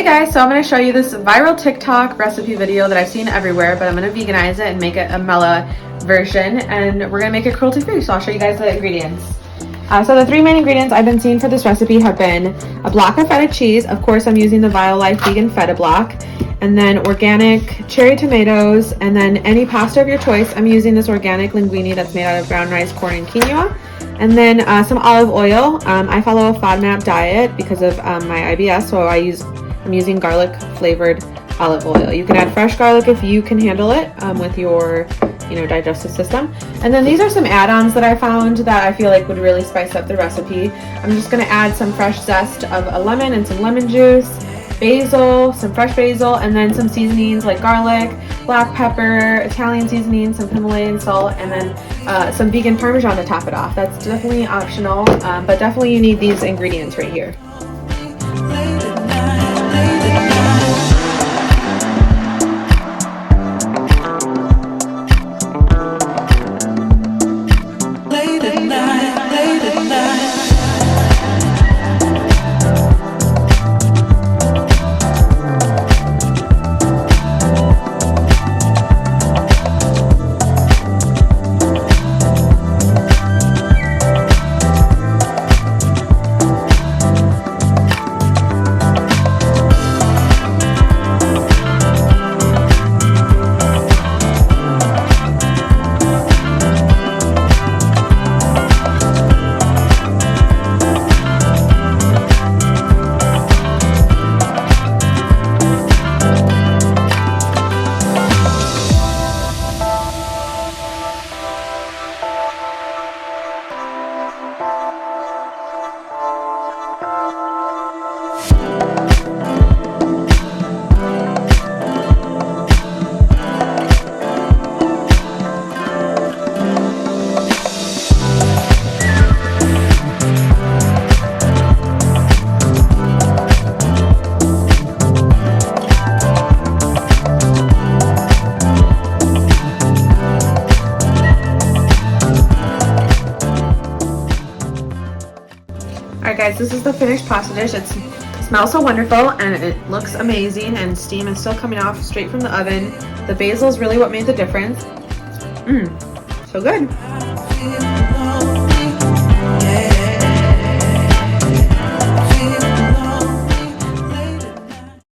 guys, so I'm going to show you this viral TikTok recipe video that I've seen everywhere, but I'm going to veganize it and make it a Mela version, and we're going to make it cruelty free. So I'll show you guys the ingredients. So the three main ingredients I've been seeing for this recipe have been a block of feta cheese. Of course, I'm using the Violife vegan feta block, and then organic cherry tomatoes, and then any pasta of your choice. I'm using this organic linguine that's made out of brown rice, corn, and quinoa. And then some olive oil. I follow a FODMAP diet because of my IBS, so I'm using garlic flavored olive oil. You can add fresh garlic if you can handle it with your digestive system. And then these are some add-ons that I found that I feel like would really spice up the recipe. I'm just going to add some fresh zest of a lemon and some lemon juice, basil, some fresh basil, and then some seasonings like garlic, black pepper, Italian seasoning, some Himalayan salt, and then some vegan Parmesan to top it off. That's definitely optional, but definitely you need these ingredients right here. Alright guys, this is the finished pasta dish. It smells so wonderful and it looks amazing, and steam is still coming off straight from the oven. The basil is really what made the difference. So good.